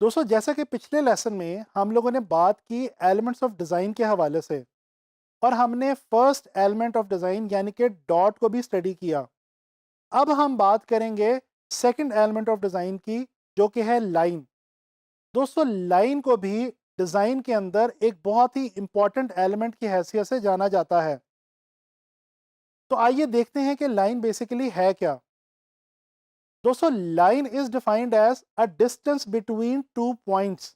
दोस्तों, जैसा कि पिछले लेसन में हम लोगों ने बात की एलिमेंट्स ऑफ डिज़ाइन के हवाले से, और हमने फर्स्ट एलिमेंट ऑफ डिज़ाइन यानी कि डॉट को भी स्टडी किया। अब हम बात करेंगे सेकंड एलिमेंट ऑफ डिज़ाइन की, जो कि है लाइन। दोस्तों, लाइन को भी डिज़ाइन के अंदर एक बहुत ही इंपॉर्टेंट एलिमेंट की हैसियत से जाना जाता है। तो आइए देखते हैं कि लाइन बेसिकली है क्या। दोस्तों, line is defined as a distance between two points.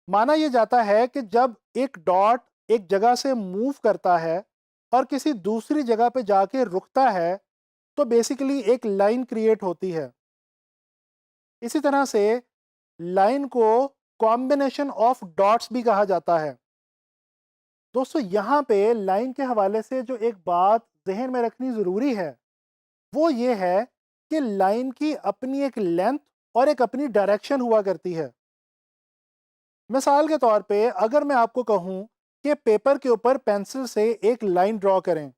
माना यह जाता है कि जब एक डॉट एक जगह से मूव करता है और किसी दूसरी जगह पे जाके रुकता है, तो बेसिकली एक लाइन क्रिएट होती है। इसी तरह से लाइन को कॉम्बिनेशन ऑफ डॉट्स भी कहा जाता है। दोस्तों, यहाँ पे लाइन के हवाले से जो एक बात जहन में रखनी ज़रूरी है, वो ये है कि लाइन की अपनी एक लेंथ और एक अपनी डायरेक्शन हुआ करती है। मिसाल के तौर पे अगर मैं आपको कहूँ कि पेपर के ऊपर पेंसिल से एक लाइन ड्रॉ करें।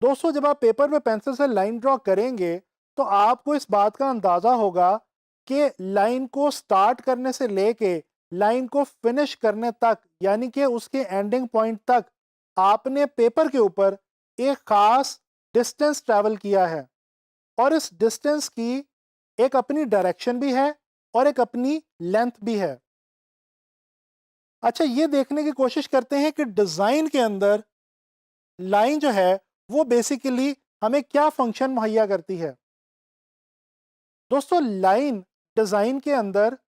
दोस्तों, जब आप पेपर में पेंसिल से लाइन ड्रॉ करेंगे, तो आपको इस बात का अंदाज़ा होगा कि लाइन को स्टार्ट करने से लेके लाइन को फिनिश करने तक, यानी कि उसके एंडिंग पॉइंट तक, आपने पेपर के ऊपर एक ख़ास डिस्टेंस ट्रैवल किया है। और इस डिस्टेंस की एक अपनी डायरेक्शन भी है और एक अपनी लेंथ भी है। अच्छा, ये देखने की कोशिश करते हैं कि डिज़ाइन के अंदर लाइन जो है वो बेसिकली हमें क्या फंक्शन मुहैया करती है। दोस्तों, लाइन डिज़ाइन के अंदर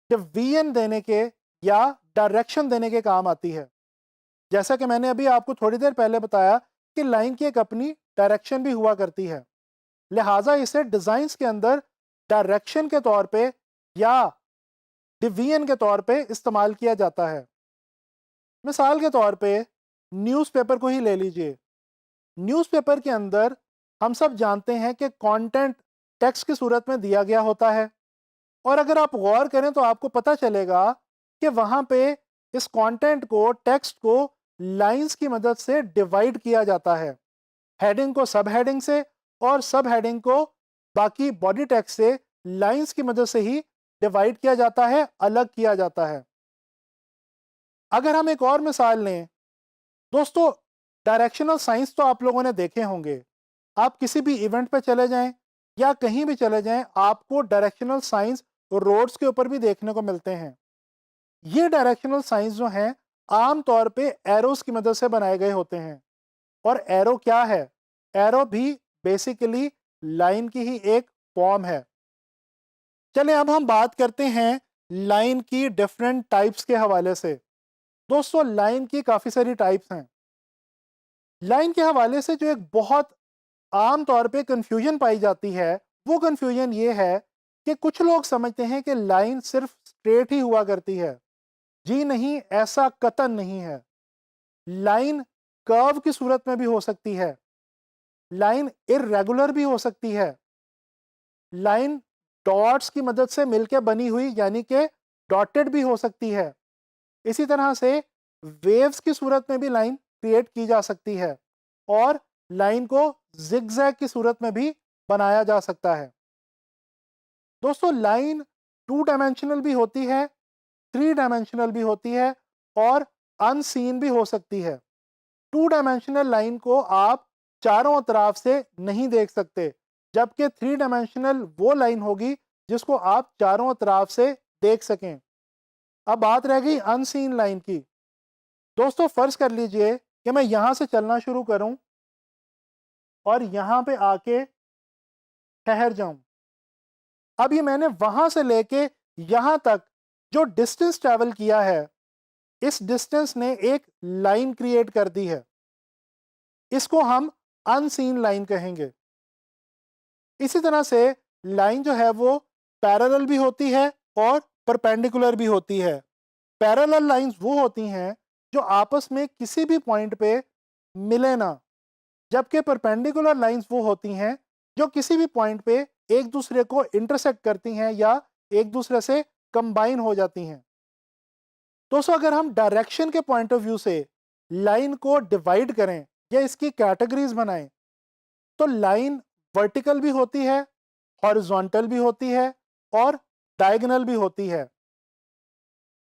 डिवीजन देने के या डायरेक्शन देने के काम आती है। जैसा कि मैंने अभी आपको थोड़ी देर पहले बताया कि लाइन की एक अपनी डायरेक्शन भी हुआ करती है, लिहाजा इसे डिज़ाइंस के अंदर डायरेक्शन के तौर पे या डिवीजन के तौर पे इस्तेमाल किया जाता है। मिसाल के तौर पे न्यूज़पेपर को ही ले लीजिए। न्यूज़पेपर के अंदर हम सब जानते हैं कि कंटेंट टेक्स्ट की सूरत में दिया गया होता है, और अगर आप गौर करें तो आपको पता चलेगा कि वहाँ पे इस कंटेंट को, टेक्स्ट को लाइंस की मदद से डिवाइड किया जाता है। हेडिंग को सब हेडिंग से और सब हेडिंग को बाकी बॉडी टेक्स्ट से लाइंस की मदद से ही डिवाइड किया जाता है, अलग किया जाता है। अगर हम एक और मिसाल लें, दोस्तों, डायरेक्शनल साइंस तो आप लोगों ने देखे होंगे। आप किसी भी इवेंट पे चले जाएं या कहीं भी चले जाएं, आपको डायरेक्शनल साइंस रोड्स के ऊपर भी देखने को मिलते हैं। ये डायरेक्शनल साइंस जो हैं, आम तौर पे एरोस की मदद से बनाए गए होते हैं। और एरो क्या है? एरो भी बेसिकली लाइन की ही एक फॉर्म है। चलिए अब हम बात करते हैं लाइन की डिफरेंट टाइप्स के हवाले से। दोस्तों, लाइन की काफ़ी सारी टाइप्स हैं। लाइन के हवाले से जो एक बहुत आम तौर पे कन्फ्यूजन पाई जाती है, वो कन्फ्यूजन ये है कि कुछ लोग समझते हैं कि लाइन सिर्फ स्ट्रेट ही हुआ करती है। जी नहीं, ऐसा कतई नहीं है। लाइन कर्व की सूरत में भी हो सकती है, लाइन इर्रेगुलर भी हो सकती है, लाइन डॉट्स की मदद से मिलकर बनी हुई यानी कि डॉटेड भी हो सकती है। इसी तरह से वेव्स की सूरत में भी लाइन क्रिएट की जा सकती है, और लाइन को जिगजैग की सूरत में भी बनाया जा सकता है। दोस्तों, लाइन टू डायमेंशनल भी होती है, थ्री डायमेंशनल भी होती है, और अनसीन भी हो सकती है। टू डायमेंशनल लाइन को आप चारों तरफ से नहीं देख सकते, जबकि थ्री डायमेंशनल वो लाइन होगी जिसको आप चारों तरफ से देख सकें। अब बात रह गई अनसीन लाइन की। दोस्तों, फर्ज कर लीजिए कि मैं यहां से चलना शुरू करूं और यहां पे आके ठहर जाऊं। अब ये मैंने वहां से लेके यहां तक जो डिस्टेंस ट्रैवल किया है, इस डिस्टेंस ने एक लाइन क्रिएट कर दी है। इसको हम अनसीन लाइन कहेंगे। इसी तरह से लाइन जो है वो पैरेलल भी होती है और परपेंडिकुलर भी होती है। पैरेलल लाइंस वो होती हैं जो आपस में किसी भी पॉइंट पे मिले ना, जबकि परपेंडिकुलर लाइंस वो होती हैं जो किसी भी पॉइंट पे एक दूसरे को इंटरसेक्ट करती हैं या एक दूसरे से कंबाइन हो जाती हैं। दोस्तों, अगर हम डायरेक्शन के पॉइंट ऑफ व्यू से लाइन को डिवाइड करें या इसकी कैटेगरीज बनाएं, तो लाइन वर्टिकल भी होती है, हॉरिजॉन्टल भी होती है, और डायगोनल भी होती है।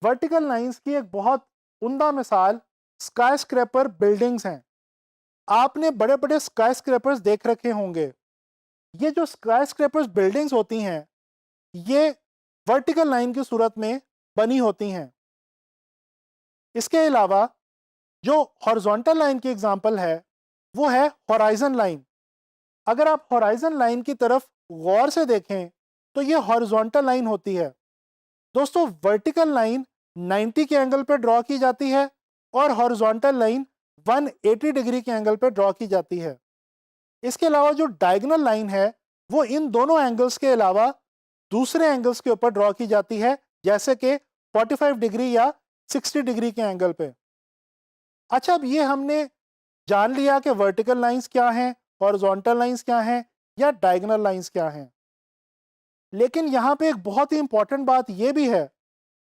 वर्टिकल लाइंस की एक बहुत उम्दा मिसाल स्काई स्क्रैपर बिल्डिंग्स हैं। आपने बड़े बड़े स्काई स्क्रैपर्स देख रखे होंगे। ये जो स्काई स्क्रैपर्स बिल्डिंग्स होती हैं, ये वर्टिकल लाइन की सूरत में बनी होती हैं। इसके अलावा जो हॉरिजॉन्टल लाइन की एग्जांपल है वो है हॉराइजन लाइन। अगर आप हॉराइजन लाइन की तरफ गौर से देखें तो ये हॉरिजॉन्टल लाइन होती है। दोस्तों, वर्टिकल लाइन 90 के एंगल पर ड्रॉ की जाती है और हॉरिजॉन्टल लाइन 180 डिग्री के एंगल पर ड्रॉ की जाती है। इसके अलावा जो डायगोनल लाइन है वो इन दोनों एंगल्स के अलावा दूसरे एंगल्स के ऊपर ड्रॉ की जाती है, जैसे कि 45 डिग्री या 60 डिग्री के एंगल पे। अच्छा, अब ये हमने जान लिया कि वर्टिकल लाइंस क्या हैं, हॉरिजॉन्टल लाइंस क्या हैं या डायगोनल लाइंस क्या हैं। लेकिन यहाँ पे एक बहुत ही इंपॉर्टेंट बात ये भी है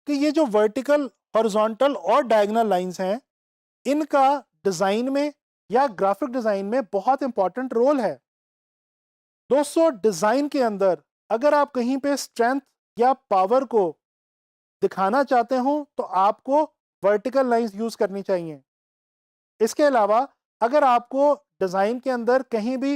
कि ये जो वर्टिकल, हॉरिजॉन्टल और डायगोनल लाइंस हैं, इनका डिज़ाइन में या ग्राफिक डिज़ाइन में बहुत इंपॉर्टेंट रोल है। दोस्तों, डिज़ाइन के अंदर अगर आप कहीं पे स्ट्रेंथ या पावर को दिखाना चाहते हो तो आपको वर्टिकल लाइंस यूज़ करनी चाहिए। इसके अलावा अगर आपको डिज़ाइन के अंदर कहीं भी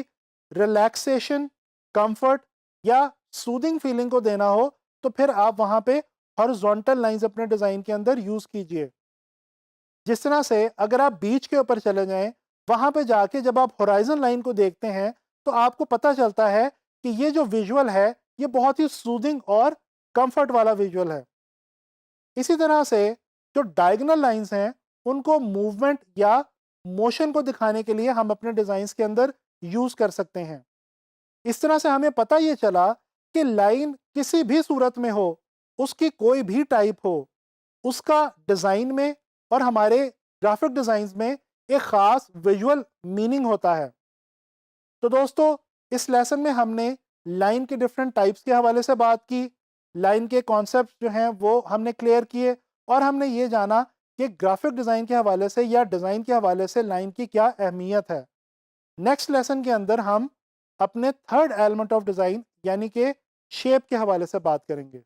रिलैक्सेशन, कंफर्ट या सूदिंग फीलिंग को देना हो तो फिर आप वहाँ पे हॉरिजॉन्टल लाइंस अपने डिज़ाइन के अंदर यूज़ कीजिए। जिस तरह से अगर आप बीच के ऊपर चले जाएं, वहाँ पे जाके जब आप होराइजन लाइन को देखते हैं तो आपको पता चलता है कि ये जो विजुअल है ये बहुत ही सूदिंग और कंफर्ट वाला विजुअल है। इसी तरह से जो डायगोनल लाइंस हैं उनको मूवमेंट या मोशन को दिखाने के लिए हम अपने डिज़ाइंस के अंदर यूज़ कर सकते हैं। इस तरह से हमें पता ये चला कि लाइन किसी भी सूरत में हो, उसकी कोई भी टाइप हो, उसका डिज़ाइन में और हमारे ग्राफिक डिज़ाइंस में एक ख़ास विजुअल मीनिंग होता है। तो दोस्तों, इस लेसन में हमने लाइन के डिफरेंट टाइप्स के हवाले से बात की, लाइन के कॉन्सेप्ट जो हैं वो हमने क्लियर किए और हमने ये जाना कि ग्राफिक डिज़ाइन के हवाले से या डिज़ाइन के हवाले से लाइन की क्या अहमियत है। नेक्स्ट लेसन के अंदर हम अपने थर्ड एलिमेंट ऑफ डिज़ाइन यानी कि शेप के हवाले से बात करेंगे।